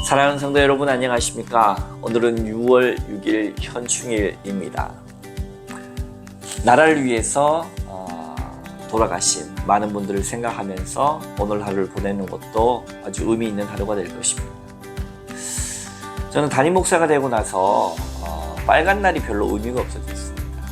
사랑하는 성도 여러분, 안녕하십니까? 오늘은 6월 6일 현충일입니다. 나라를 위해서 돌아가신 많은 분들을 생각하면서 오늘 하루를 보내는 것도 아주 의미 있는 하루가 될 것입니다. 저는 담임 목사가 되고 나서 빨간 날이 별로 의미가 없어졌습니다.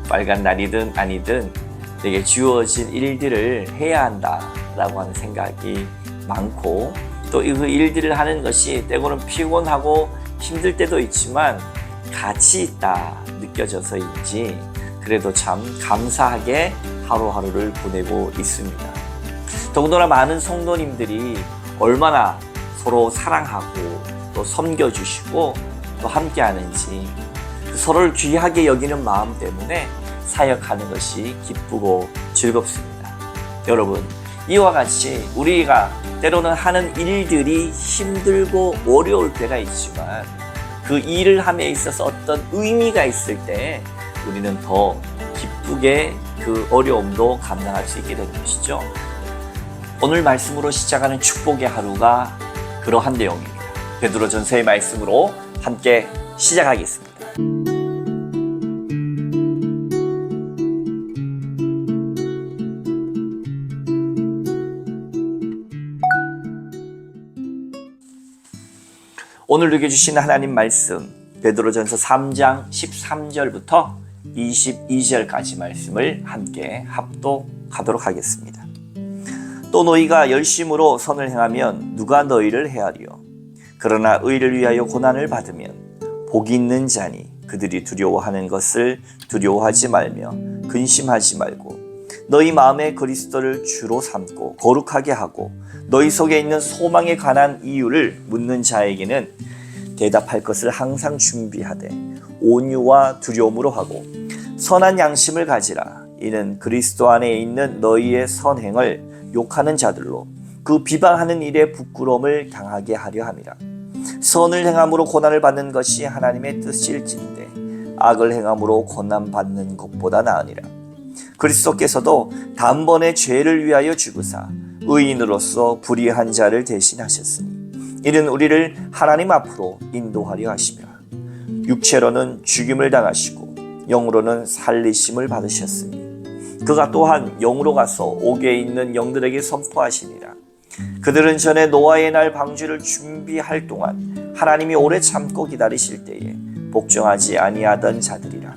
빨간 날이든 아니든 내게 주어진 일들을 해야 한다라고 하는 생각이 많고, 또 그 일들을 하는 것이 때로는 피곤하고 힘들 때도 있지만 가치 있다 느껴져서인지 그래도 참 감사하게 하루하루를 보내고 있습니다. 더군다나 많은 성도님들이 얼마나 서로 사랑하고 또 섬겨주시고 또 함께하는지, 서로를 귀하게 여기는 마음 때문에 사역하는 것이 기쁘고 즐겁습니다. 여러분, 이와 같이 우리가 때로는 하는 일들이 힘들고 어려울 때가 있지만 그 일을 함에 있어서 어떤 의미가 있을 때 우리는 더 기쁘게 그 어려움도 감당할 수 있게 되는 것이죠. 오늘 말씀으로 시작하는 축복의 하루가 그러한 내용입니다. 베드로전서의 말씀으로 함께 시작하겠습니다. 오늘 읽어주신 하나님 말씀, 베드로전서 3장 13절부터 22절까지 말씀을 함께 합독하도록 하겠습니다. 또 너희가 열심으로 선을 행하면 누가 너희를 헤아리요? 그러나 의를 위하여 고난을 받으면 복이 있는 자니 그들이 두려워하는 것을 두려워하지 말며 근심하지 말고 너희 마음에 그리스도를 주로 삼고 거룩하게 하고 너희 속에 있는 소망에 관한 이유를 묻는 자에게는 대답할 것을 항상 준비하되 온유와 두려움으로 하고 선한 양심을 가지라. 이는 그리스도 안에 있는 너희의 선행을 욕하는 자들로 그 비방하는 일에 부끄러움을 당하게 하려 함이라. 선을 행함으로 고난을 받는 것이 하나님의 뜻일진데 악을 행함으로 고난받는 것보다 나으니라. 그리스도께서도 단번에 죄를 위하여 죽으사 의인으로서 불의한 자를 대신하셨으니 이는 우리를 하나님 앞으로 인도하려 하시며 육체로는 죽임을 당하시고 영으로는 살리심을 받으셨으니 그가 또한 영으로 가서 옥에 있는 영들에게 선포하시니라. 그들은 전에 노아의 날 방주를 준비할 동안 하나님이 오래 참고 기다리실 때에 복종하지 아니하던 자들이라.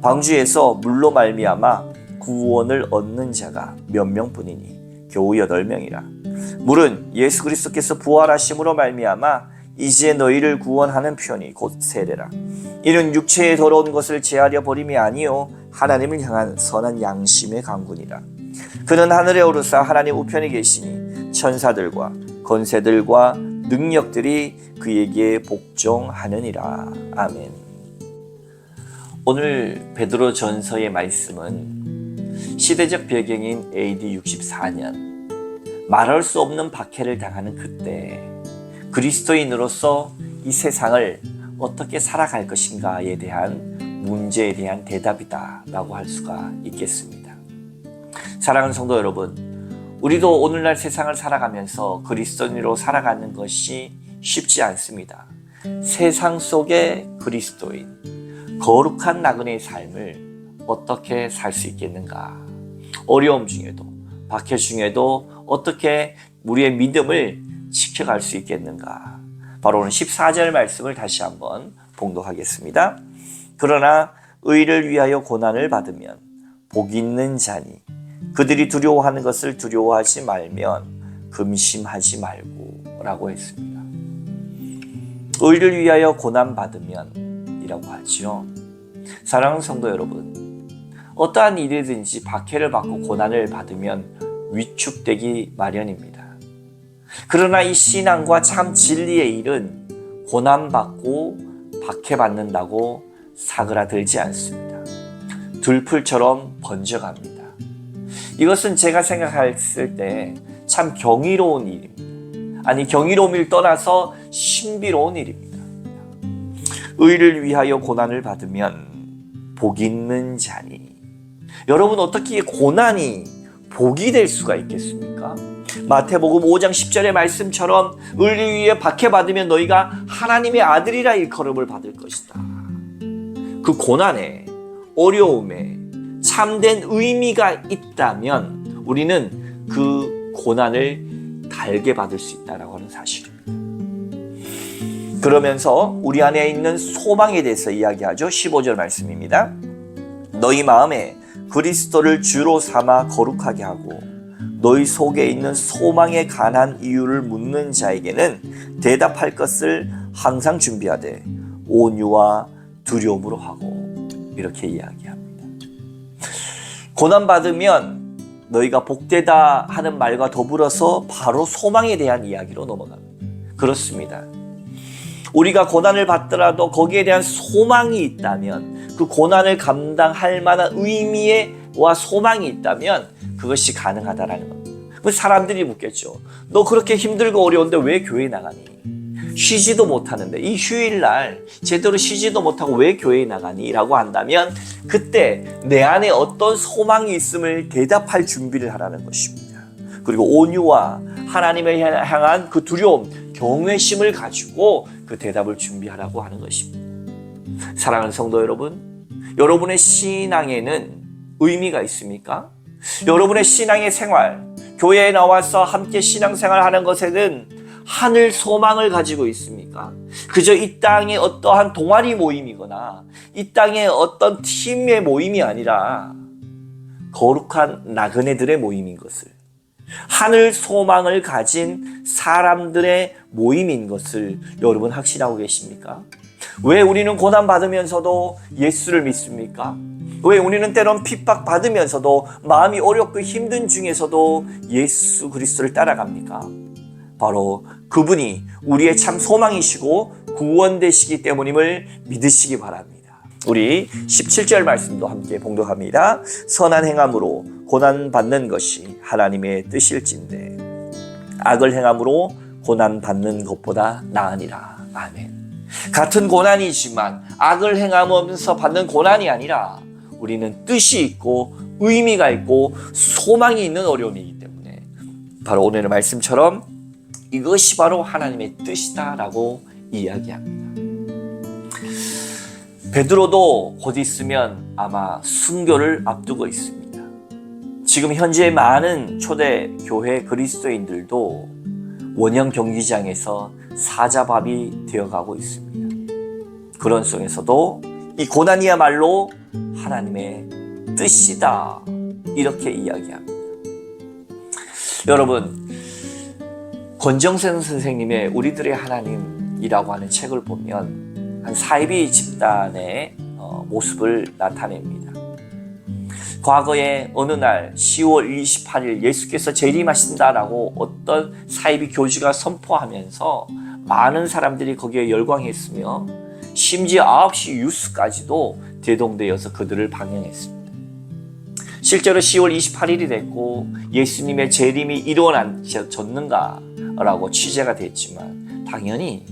방주에서 물로 말미암아 구원을 얻는 자가 몇 명뿐이니 겨우 8명이라. 물은 예수 그리스도께서 부활하심으로 말미암아 이제 너희를 구원하는 편이 곧 세례라. 이는 육체에 더러운 것을 제하려 버림이 아니요 하나님을 향한 선한 양심의 강군이라. 그는 하늘에 오르사 하나님 우편에 계시니 천사들과 권세들과 능력들이 그에게 복종하느니라. 아멘. 오늘 베드로전서의 말씀은 시대적 배경인 AD 64년 말할 수 없는 박해를 당하는 그때 그리스도인으로서 이 세상을 어떻게 살아갈 것인가에 대한 문제에 대한 대답이다 라고 할 수가 있겠습니다. 사랑하는 성도 여러분, 우리도 오늘날 세상을 살아가면서 그리스도인으로 살아가는 것이 쉽지 않습니다. 세상 속의 그리스도인, 거룩한 나그네의 삶을 어떻게 살 수 있겠는가? 어려움 중에도, 박해 중에도 어떻게 우리의 믿음을 지켜갈 수 있겠는가? 바로 오늘 14절 말씀을 다시 한번 봉독하겠습니다. 그러나 의를 위하여 고난을 받으면 복이 있는 자니 그들이 두려워하는 것을 두려워하지 말면 근심하지 말고 라고 했습니다. 의를 위하여 고난 받으면 이라고 하죠. 사랑하는 성도 여러분, 어떠한 일이든지 박해를 받고 고난을 받으면 위축되기 마련입니다. 그러나 이 신앙과 참 진리의 일은 고난받고 박해받는다고 사그라들지 않습니다. 들풀처럼 번져갑니다. 이것은 제가 생각했을 때 참 경이로운 일입니다. 아니, 경이로움을 떠나서 신비로운 일입니다. 의를 위하여 고난을 받으면 복 있는 자니. 여러분, 어떻게 고난이 복이 될 수가 있겠습니까? 마태복음 5장 10절의 말씀처럼 의리 위에 박해받으면 너희가 하나님의 아들이라 일컬음을 받을 것이다. 그 고난에, 어려움에 참된 의미가 있다면 우리는 그 고난을 달게 받을 수 있다고 하는 사실입니다. 그러면서 우리 안에 있는 소망에 대해서 이야기하죠. 15절 말씀입니다. 너희 마음에 그리스도를 주로 삼아 거룩하게 하고 너희 속에 있는 소망에 관한 이유를 묻는 자에게는 대답할 것을 항상 준비하되 온유와 두려움으로 하고, 이렇게 이야기합니다. 고난받으면 너희가 복되다 하는 말과 더불어서 바로 소망에 대한 이야기로 넘어갑니다. 그렇습니다. 우리가 고난을 받더라도 거기에 대한 소망이 있다면, 그 고난을 감당할 만한 의미와 소망이 있다면 그것이 가능하다라는 겁니다. 사람들이 묻겠죠. 너 그렇게 힘들고 어려운데 왜 교회에 나가니? 쉬지도 못하는데, 이 휴일날 제대로 쉬지도 못하고 왜 교회에 나가니? 라고 한다면 그때 내 안에 어떤 소망이 있음을 대답할 준비를 하라는 것입니다. 그리고 온유와 하나님을 향한 그 두려움, 경외심을 가지고 그 대답을 준비하라고 하는 것입니다. 사랑하는 성도 여러분, 여러분의 신앙에는 의미가 있습니까? 여러분의 신앙의 생활, 교회에 나와서 함께 신앙생활 하는 것에는 하늘 소망을 가지고 있습니까? 그저 이 땅의 어떠한 동아리 모임이거나 이 땅의 어떤 팀의 모임이 아니라 거룩한 나그네들의 모임인 것을, 하늘 소망을 가진 사람들의 모임인 것을 여러분 확신하고 계십니까? 왜 우리는 고난받으면서도 예수를 믿습니까? 왜 우리는 때론 핍박받으면서도 마음이 어렵고 힘든 중에서도 예수 그리스도를 따라갑니까? 바로 그분이 우리의 참 소망이시고 구원되시기 때문임을 믿으시기 바랍니다. 우리 17절 말씀도 함께 봉독합니다. 선한 행함으로 고난받는 것이 하나님의 뜻일진데 악을 행함으로 고난받는 것보다 나으니라. 아멘. 같은 고난이지만 악을 행하면서 받는 고난이 아니라 우리는 뜻이 있고 의미가 있고 소망이 있는 어려움이기 때문에 바로 오늘의 말씀처럼 이것이 바로 하나님의 뜻이다라고 이야기합니다. 베드로도 곧 있으면 아마 순교를 앞두고 있습니다. 지금 현재 많은 초대 교회 그리스도인들도 원형 경기장에서 사자밥이 되어가고 있습니다. 그런 속에서도 이 고난이야말로 하나님의 뜻이다, 이렇게 이야기합니다. 여러분, 권정생 선생님의 우리들의 하나님이라고 하는 책을 보면 한 사이비 집단의 모습을 나타냅니다. 과거에 어느 날 10월 28일 예수께서 재림하신다라고 어떤 사이비 교주가 선포하면서 많은 사람들이 거기에 열광했으며 심지어 9시 뉴스까지도 대동되어서 그들을 방영했습니다. 실제로 10월 28일이 됐고 예수님의 재림이 일어났는가라고 취재가 됐지만 당연히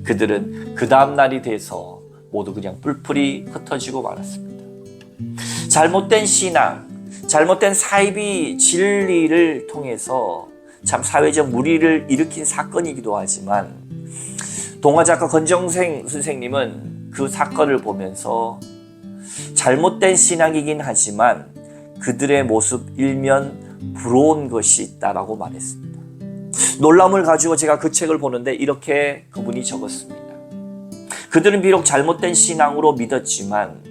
그들은 그 다음 날이 돼서 모두 그냥 뿔뿔이 흩어지고 말았습니다. 잘못된 신앙, 잘못된 사이비 진리를 통해서 참 사회적 물의를 일으킨 사건이기도 하지만 동화작가 권정생 선생님은 그 사건을 보면서 잘못된 신앙이긴 하지만 그들의 모습 일면 부러운 것이 있다라고 말했습니다. 놀라움을 가지고 제가 그 책을 보는데 이렇게 그분이 적었습니다. 그들은 비록 잘못된 신앙으로 믿었지만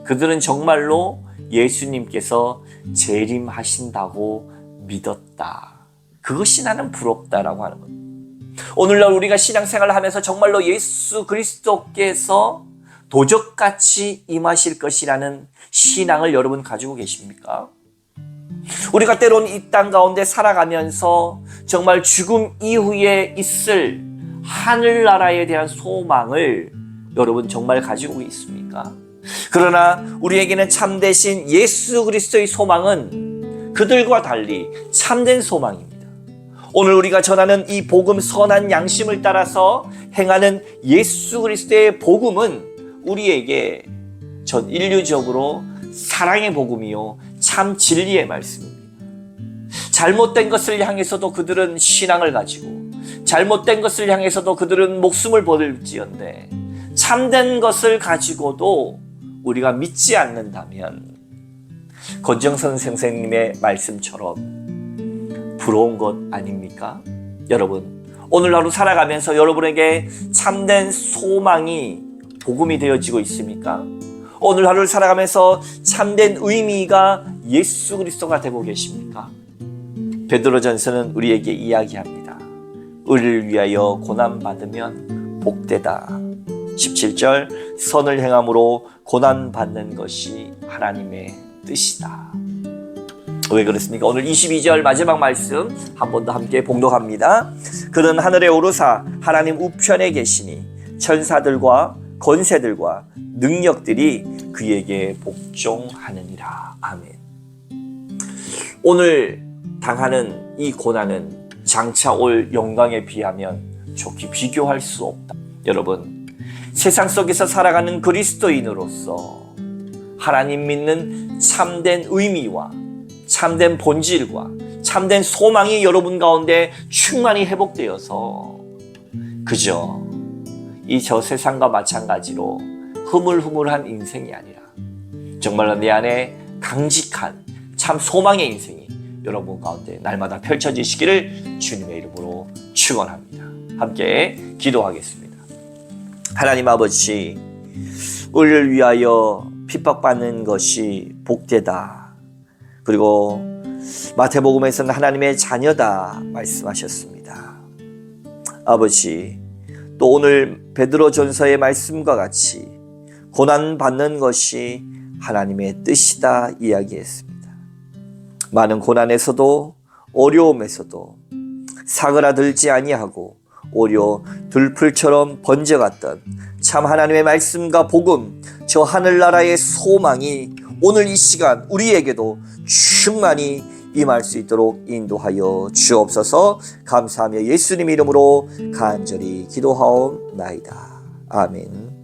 그들은 정말로 예수님께서 재림하신다고 믿었다. 그것이 나는 부럽다라고 하는 겁니다. 오늘날 우리가 신앙생활을 하면서 정말로 예수 그리스도께서 도적같이 임하실 것이라는 신앙을 여러분 가지고 계십니까? 우리가 때론 이 땅 가운데 살아가면서 정말 죽음 이후에 있을 하늘나라에 대한 소망을 여러분 정말 가지고 있습니까? 그러나 우리에게는 참되신 예수 그리스도의 소망은 그들과 달리 참된 소망입니다. 오늘 우리가 전하는 이 복음 선한 양심을 따라서 행하는 예수 그리스도의 복음은 우리에게 전 인류적으로 사랑의 복음이요 참 진리의 말씀입니다. 잘못된 것을 향해서도 그들은 신앙을 가지고 잘못된 것을 향해서도 그들은 목숨을 버릴지언데 참된 것을 가지고도 우리가 믿지 않는다면 권정선 선생님의 말씀처럼 부러운 것 아닙니까? 여러분, 오늘 하루 살아가면서 여러분에게 참된 소망이 복음이 되어지고 있습니까? 오늘 하루를 살아가면서 참된 의미가 예수 그리스도가 되고 계십니까? 베드로전서는 우리에게 이야기합니다. 의를 위하여 고난받으면 복되다. 17절, 선을 행함으로 고난받는 것이 하나님의 뜻이다. 왜 그렇습니까? 오늘 22절 마지막 말씀 한 번 더 함께 봉독합니다. 그는 하늘에 오르사 하나님 우편에 계시니 천사들과 권세들과 능력들이 그에게 복종하느니라. 아멘. 오늘 당하는 이 고난은 장차 올 영광에 비하면 좋게 비교할 수 없다. 여러분, 세상 속에서 살아가는 그리스도인으로서 하나님 믿는 참된 의미와 참된 본질과 참된 소망이 여러분 가운데 충만히 회복되어서 그저 이 저 세상과 마찬가지로 흐물흐물한 인생이 아니라 정말로 내 안에 강직한 참 소망의 인생이 여러분 가운데 날마다 펼쳐지시기를 주님의 이름으로 축원합니다. 함께 기도하겠습니다. 하나님 아버지, 의를 위하여 핍박받는 것이 복되다. 그리고 마태복음에서는 하나님의 자녀다 말씀하셨습니다. 아버지, 또 오늘 베드로전서의 말씀과 같이 고난받는 것이 하나님의 뜻이다 이야기했습니다. 많은 고난에서도 어려움에서도 사그라들지 아니하고 오히려 들풀처럼 번져갔던 참 하나님의 말씀과 복음, 저 하늘나라의 소망이 오늘 이 시간 우리에게도 충만히 임할 수 있도록 인도하여 주옵소서. 감사하며 예수님 이름으로 간절히 기도하옵나이다. 아멘.